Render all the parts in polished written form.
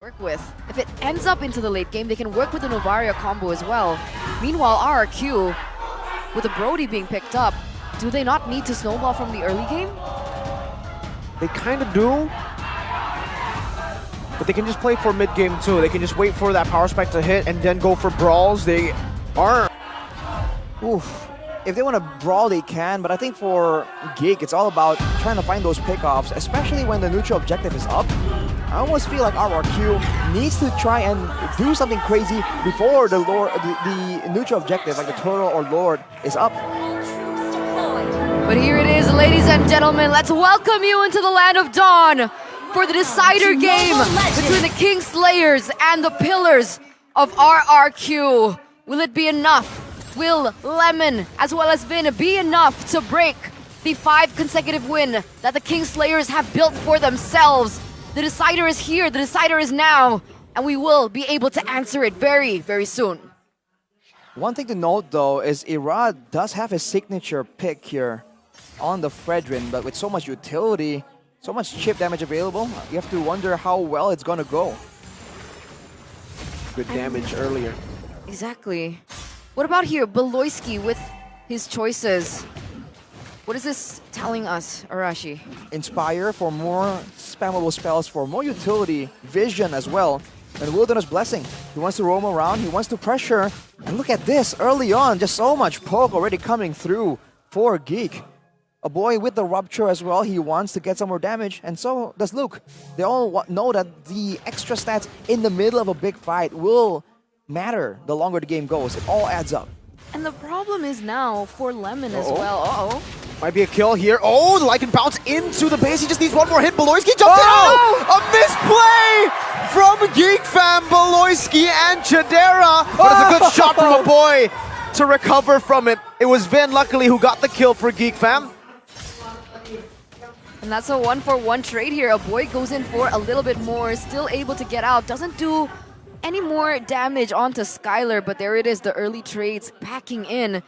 work with. If it ends up into the late game, they can work with the Novaria combo as well. Meanwhile, RRQ, with the Brody being picked up, do they not need to snowball from the early game? They kind of do. But they can just play for mid-game too. They can just wait for that power spike to hit and then go for brawls. They are... Oof. If they want to brawl, they can, but I think for GEEK, it's all about trying to find those pickoffs, especially when the neutral objective is up. I almost feel like RRQ needs to try and do something crazy before the neutral objective, like the turtle or lord, is up. But here it is, ladies and gentlemen. Let's welcome you into the land of Dawn for the decider game between the King Slayers and the Pillars of RRQ. Will it be enough? Will Lemon, as well as Vin, be enough to break the 5 consecutive win that the King Slayers have built for themselves? The decider is here, the decider is now, and we will be able to answer it very, very soon. One thing to note though is Irad does have his signature pick here on the Fredrin, but with so much utility, so much chip damage available, you have to wonder how well it's gonna go. Good damage earlier. Exactly. What about here, Beloyski with his choices? What is this telling us, Arashi? Inspire for more spammable spells, for more utility, vision as well, and Wilderness Blessing. He wants to roam around, he wants to pressure, and look at this, early on, just so much poke already coming through for GEEK. A boy with the Rupture as well, he wants to get some more damage, and so does Luke. They all know that the extra stats in the middle of a big fight will matter the longer the game goes. It all adds up. And the problem is now for Lemon as well. Uh-oh. Might be a kill here. Oh, the Lycan bounce into the base. He just needs one more hit. Beloyski jumps in. Oh! A misplay from GEEK fam, Beloyski and Chidera. But it's a good shot from a boy to recover from it. It was Vin, luckily, who got the kill for GEEK fam. And that's a 1-for-1 trade here. A boy goes in for a little bit more, still able to get out. Doesn't do any more damage onto Skylar, but there it is, the early trades packing in.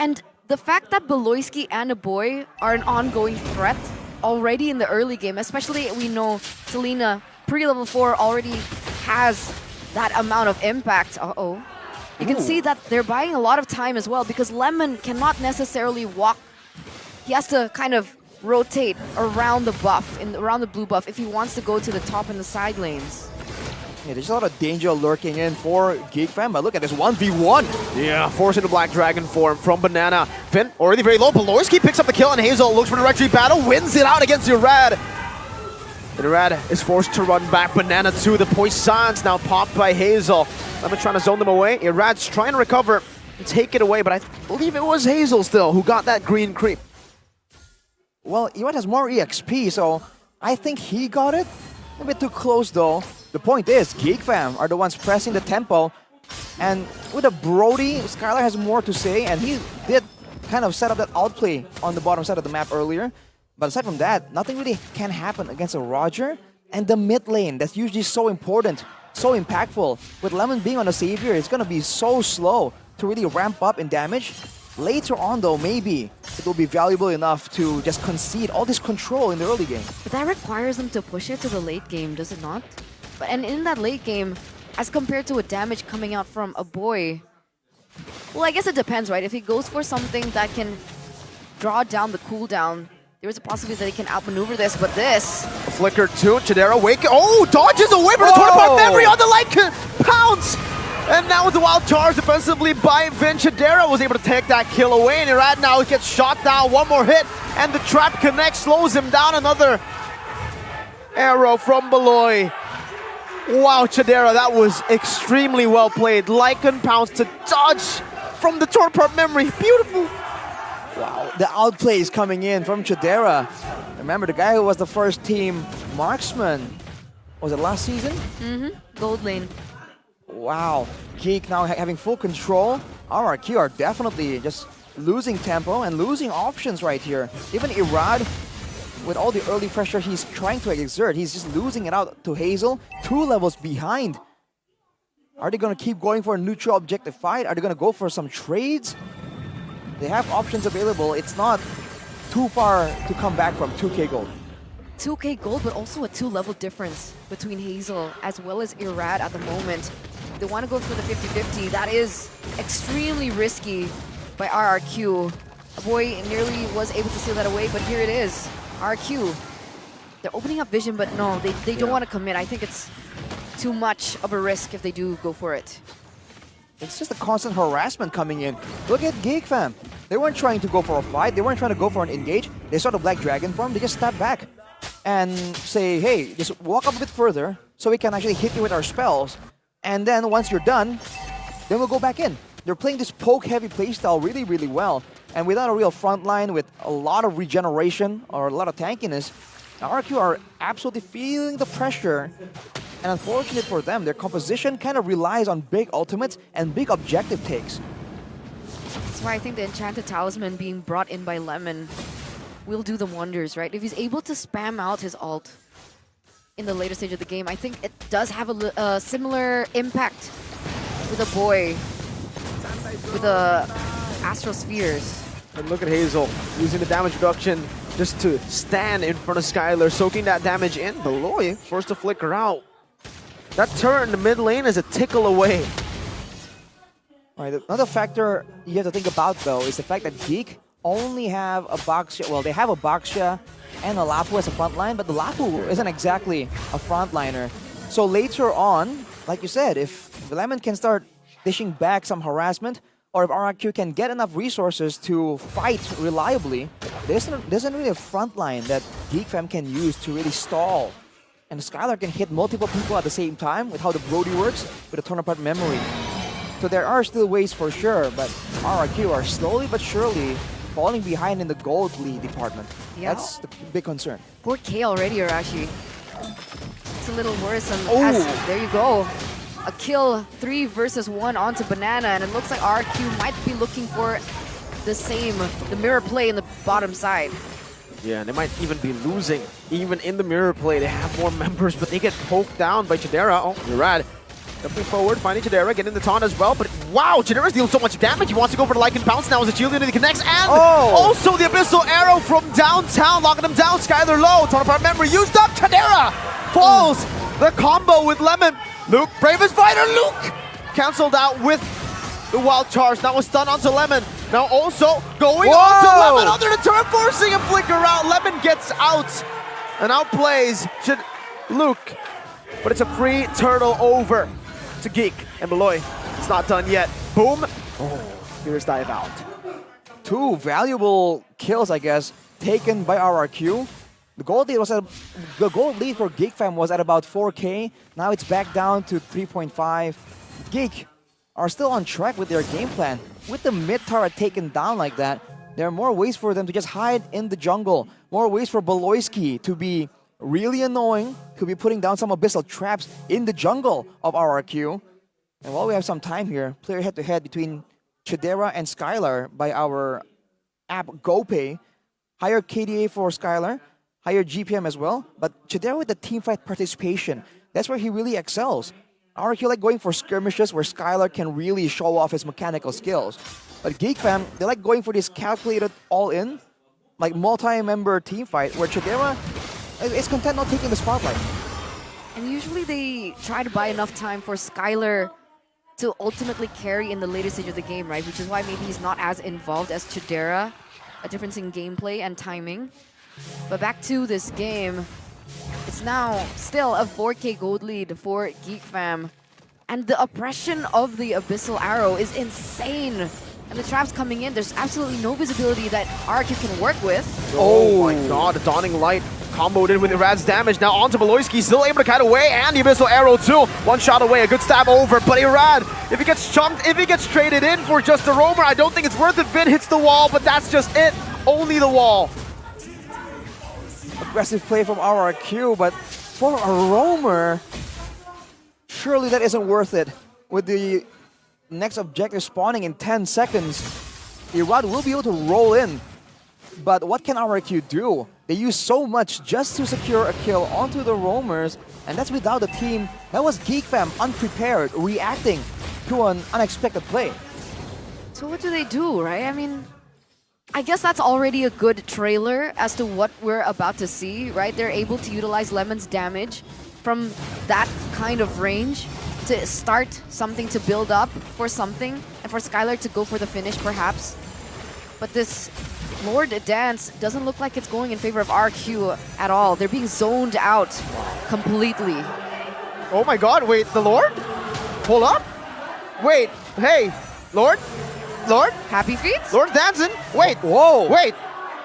And the fact that Beloyski and a boy are an ongoing threat already in the early game, especially we know Selena pre-level 4 already has that amount of impact. Uh-oh. You can see that they're buying a lot of time as well because Lemon cannot necessarily walk. He has to kind of rotate around the buff, around the blue buff, if he wants to go to the top and the side lanes. Yeah, there's a lot of danger lurking in for GEEK fam, but look at this 1v1. Yeah, forcing the Black Dragon form from Banana. Vin already very low. Beloyski picks up the kill and Hazel looks for the retreat battle, wins it out against Irad. And Irad is forced to run back. Banana to the Poissons now popped by Hazel. Lemon trying to zone them away. Irad's trying to recover and take it away, but I believe it was Hazel still who got that green creep. Well, Irad has more EXP, so I think he got it. A bit too close though. The point is, GEEK fam are the ones pressing the tempo, and with a Brody, Skylar has more to say, and he did kind of set up that outplay on the bottom side of the map earlier. But aside from that, nothing really can happen against a Roger, and the mid lane, that's usually so important, so impactful. With Lemon being on the Savior, it's gonna be so slow to really ramp up in damage. Later on though, maybe it will be valuable enough to just concede all this control in the early game. But that requires them to push it to the late game, does it not? And in that late game, as compared to a damage coming out from a boy, well, I guess it depends, right? If he goes for something that can draw down the cooldown, there is a possibility that he can outmaneuver this, but this... A flicker to Chidera, wake... Oh, dodges away from the Torn Apart Memory on the Lycan! Pounce! And now with the wild charge defensively by Vin, Chidera was able to take that kill away, and Irad now gets shot down, one more hit, and the trap connects, slows him down, another arrow from Beloy. Wow, Chidera, that was extremely well played. Lycan pounds to dodge from the Torn Apart Memory, beautiful. Wow, the outplay is coming in from Chidera. Remember, the guy who was the first team marksman, was it last season? Gold lane. Wow, GEEK now having full control. RRQ are definitely just losing tempo and losing options right here. Even Irad, with all the early pressure he's trying to exert, he's just losing it out to Hazel, 2 levels behind. Are they going to keep going for a neutral objective fight? Are they going to go for some trades? They have options available. It's not too far to come back from 2K gold. 2k gold, but also a 2-level difference between Hazel as well as Irad at the moment. They want to go for the 50-50. That is extremely risky by RRQ. A boy nearly was able to steal that away, but here it is. RRQ. They're opening up vision, but no, they don't want to commit. I think it's too much of a risk if they do go for it. It's just a constant harassment coming in. Look at GEEK fam. They weren't trying to go for a fight. They weren't trying to go for an engage. They saw the Black Dragon form. They just step back and say, hey, just walk up a bit further so we can actually hit you with our spells. And then once you're done, then we'll go back in. They're playing this poke-heavy playstyle really, really well. And without a real front line, with a lot of regeneration or a lot of tankiness, RRQ are absolutely feeling the pressure. And unfortunate for them, their composition kind of relies on big ultimates and big objective takes. That's why I think the Enchanted Talisman being brought in by Lemon will do the wonders, right? If he's able to spam out his ult in the later stage of the game, I think it does have a similar impact with a boy with the Astral Spheres. And look at Hazel using the damage reduction just to stand in front of Skylar, soaking that damage in. Beloy forced to flicker out. That turn in the mid lane is a tickle away. All right, another factor you have to think about, though, is the fact that GEEK only have a Baxia. Well, they have a Baxia and a Lapu as a front line, but the Lapu isn't exactly a frontliner. So later on, like you said, if Lemon can start dishing back some harassment, or if RRQ can get enough resources to fight reliably, there isn't really a front line that GEEK fam can use to really stall. And Skylar can hit multiple people at the same time with how the Brody works with a torn apart memory. So there are still ways for sure, but RRQ are slowly but surely falling behind in the gold lead department. Yeah. That's the big concern. 4K already, Arashi. It's a little worrisome. Oh. As, there you go. A kill 3 versus 1 onto Banana, and it looks like RRQ might be looking for the same, the mirror play in the bottom side. Yeah, and they might even be losing. Even in the mirror play, they have more members, but they get poked down by Chidera. Oh, Irad stepping forward, finding Chidera, getting the taunt as well. But wow, Chidera's dealing so much damage. He wants to go for the Lycan Pounce now as the shield unity connects. And also the Abyssal Arrow from downtown, locking him down. Skylar low, torn apart memory used up. Chidera falls. The combo with Lemon. Luke, bravest fighter, Luke! Cancelled out with the Wild Charge. That was stun onto Lemon. Now also going on to Lemon under the turret, forcing a flicker out. Lemon gets out and outplays Luke. But it's a free turtle over to GEEK and Beloy. It's not done yet. Boom. Oh, here's dive out. 2 valuable kills, I guess, taken by RRQ. The gold lead for GEEK fam was at about 4K. Now it's back down to 3.5. GEEK are still on track with their game plan. With the mid turret taken down like that, there are more ways for them to just hide in the jungle. More ways for Beloyski to be really annoying, to be putting down some abyssal traps in the jungle of RRQ. And while we have some time here, player head-to-head between Chidera and Skylar by our app GoPay. Higher KDA for Skylar, higher GPM as well, but Chidera with the teamfight participation, that's where he really excels. RRQ like going for skirmishes where Skylar can really show off his mechanical skills. But GEEK fam, they like going for this calculated all-in, like multi-member teamfight where Chidera is content not taking the spotlight. And usually they try to buy enough time for Skylar to ultimately carry in the later stage of the game, right? Which is why maybe he's not as involved as Chidera, a difference in gameplay and timing. But back to this game, it's now still a 4K gold lead for GEEK fam. And the oppression of the Abyssal Arrow is insane. And the traps coming in, there's absolutely no visibility that RRQ can work with. Oh my god, a Dawning Light comboed in with Irad's damage. Now onto Beloyski, still able to kite away, and the Abyssal Arrow too. One shot away, a good stab over, but Irad, if he gets chumped, if he gets traded in for just a roamer, I don't think it's worth it. Vin hits the wall, but that's just it. Only the wall. Aggressive play from RRQ, but for a roamer, surely that isn't worth it. With the next objective spawning in 10 seconds, Irad will be able to roll in. But what can RRQ do? They use so much just to secure a kill onto the roamers, and that's without the team. That was GEEK fam unprepared, reacting to an unexpected play. So what do they do, right? I mean, I guess that's already a good trailer as to what we're about to see, right? They're able to utilize Lemon's damage from that kind of range to start something, to build up for something, and for Skylar to go for the finish perhaps. But this Lord dance doesn't look like it's going in favor of RQ at all. They're being zoned out completely. Oh my god, wait, the Lord? Hold up. Wait, hey, Lord? Lord? Happy feet? Lord dancing? Wait, Whoa. wait.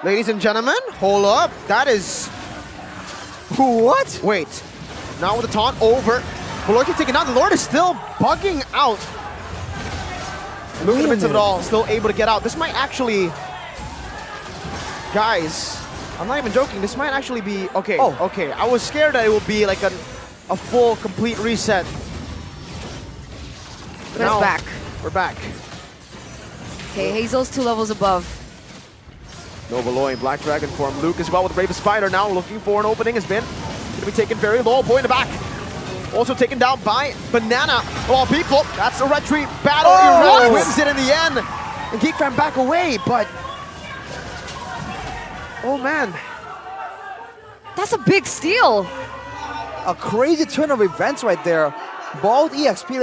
Ladies and gentlemen, hold up. That is... What? Wait. Now with the taunt over. Lord can take it down. The Lord is still bugging out. Look at the midst of it all. Still able to get out. This might actually... Guys, I'm not even joking. This might actually be... Okay, okay. I was scared that it would be like a full, complete reset. But it's back. We're back. Okay, Hazel's 2 levels above. Novaloy in Black Dragon form. Luke as well with Bravest Spider now looking for an opening. Has been going to be taken very low. Boy in the back. Also taken down by Banana. Well, people, that's a retreat battle. Iran wins it in the end. And Geek Fam back away, but... Oh, man. That's a big steal. A crazy turn of events right there. Both EXP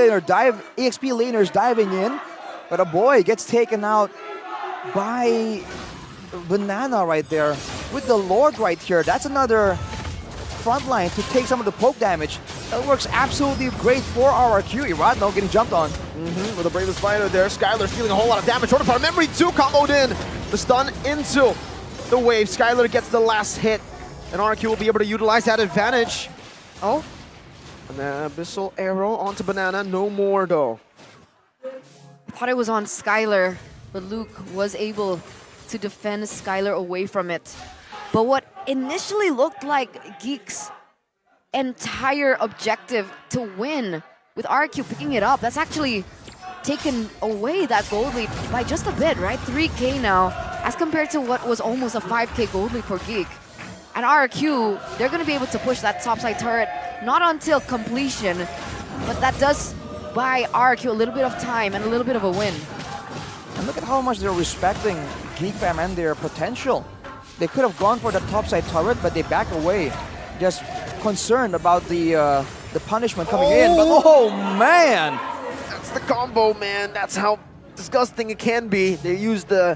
laners diving in, but a boy gets taken out by Banana right there. With the Lord right here, that's another front line to take some of the poke damage. That works absolutely great for RRQ. Iradno getting jumped on. With the Bravest Spider there, Skylar stealing a whole lot of damage. Short of memory 2 comboed in. The stun into the wave. Skylar gets the last hit, and RRQ will be able to utilize that advantage. Oh, and then Abyssal Arrow onto Banana. No more though. I thought it was on Skylar, but Luke was able to defend Skylar away from it. But what initially looked like Geek's entire objective to win, with RQ picking it up, that's actually taken away that gold lead by just a bit, right? 3K now, as compared to what was almost a 5K gold lead for Geek. And RRQ, they're going to be able to push that topside turret, not until completion, but that does buy RRQ a little bit of time and a little bit of a win. And look at how much they're respecting Geek Fam and their potential. They could have gone for the topside turret, but they back away, just concerned about the punishment coming in. But oh man! That's the combo, man. That's how disgusting it can be. They used the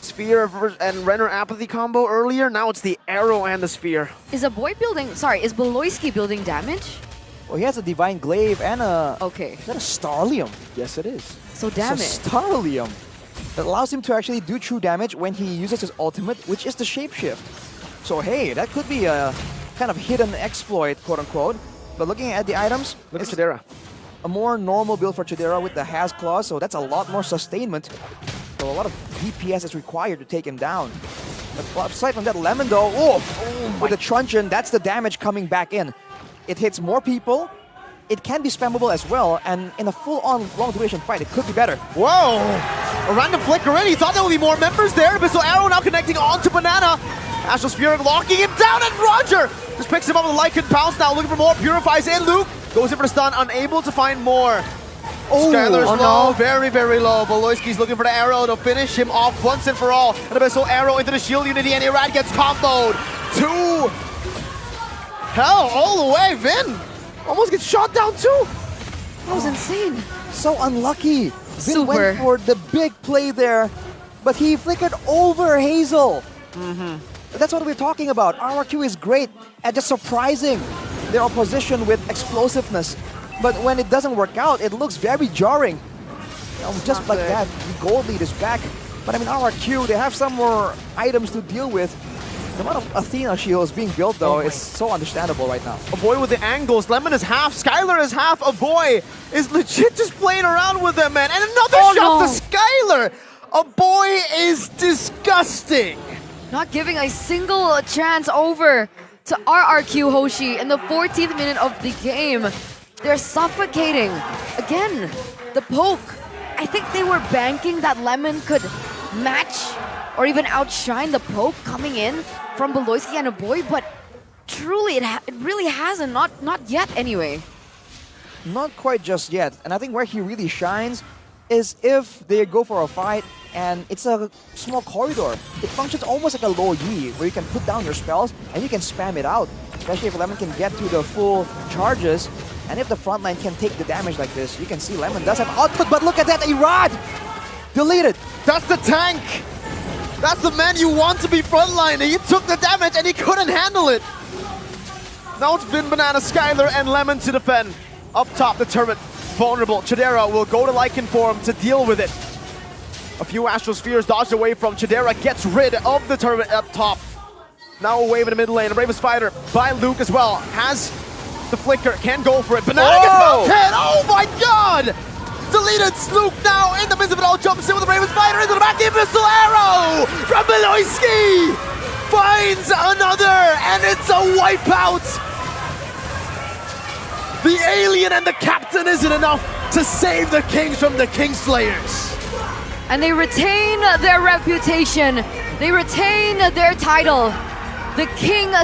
Sphere and Renner Apathy combo earlier. Now it's the Arrow and the Sphere. Is is Beloyski building damage? Well, he has a Divine Glaive and a... Okay. Is that a Starlium? Yes, it is. So damn it's it. a Starlium that allows him to actually do true damage when he uses his ultimate, which is the Shapeshift. So hey, that could be a kind of hidden exploit, quote unquote. But looking at the items, Look at Chidera. A more normal build for Chidera with the Has Claw, so that's a lot more sustainment. So a lot of DPS is required to take him down. But aside from that, Lemon though, with the Truncheon, that's the damage coming back in. It hits more people, it can be spammable as well, and in a full-on long-duration fight, it could be better. Whoa! A random flick already. Thought there would be more members there. Abyssal Arrow now connecting onto Banana. Astral Spirit locking him down, and Roger just picks him up with a Lycan Pounce now, looking for more. Purifies in. Luke goes in for the stun, unable to find more. Skylar's low, very, very low. Beloyski's looking for the arrow to finish him off once and for all. An Abyssal Arrow into the shield unity, and Irad gets comboed. Hell, all the way. Vin almost gets shot down too. That was insane. So unlucky. Vin Super. went for the big play there, but he flickered over Hazel. That's what we're talking about. RRQ is great at just surprising their opposition with explosiveness. But when it doesn't work out, it looks very jarring. Just like that, the gold lead is back. But I mean, RRQ, they have some more items to deal with. The amount of Athena shields being built, though, is so understandable right now. A boy with the angles. Lemon is half. Skylar is half. A boy is legit just playing around with them, man. And another shot to Skylar. A boy is disgusting. Not giving a single chance over to RRQ Hoshi in the 14th minute of the game. They're suffocating. Again, the poke. I think they were banking that Lemon could match or even outshine the poke coming in from Beloyski and a boy, but truly it really hasn't. Not yet anyway. Not quite just yet. And I think where he really shines is if they go for a fight and it's a small corridor. It functions almost like a low Yi, where you can put down your spells and you can spam it out, especially if Lemon can get to the full charges. And if the front line can take the damage like this, you can see Lemon does have output, but look at that, Irad! Deleted! That's the tank! That's the man you want to be frontline. He took the damage and he couldn't handle it. Now it's been Banana, Skylar, and Lemon to defend. Up top, the turret vulnerable. Chidera will go to Lycan form to deal with it. A few Astral Spheres dodged away from Chidera, gets rid of the turret up top. Now a wave in the mid lane. A Brave Spider by Luke as well. Has the flicker, can go for it. Banana gets mounted! Oh my god! Deleted Luke now in the midst of it all, jumps in with the Brave Spider into the back, the pistol arrow from Beloyski! Finds another, and it's a wipeout! The alien and the captain isn't enough to save the Kings from the Kingslayers. And they retain their reputation. They retain their title. The King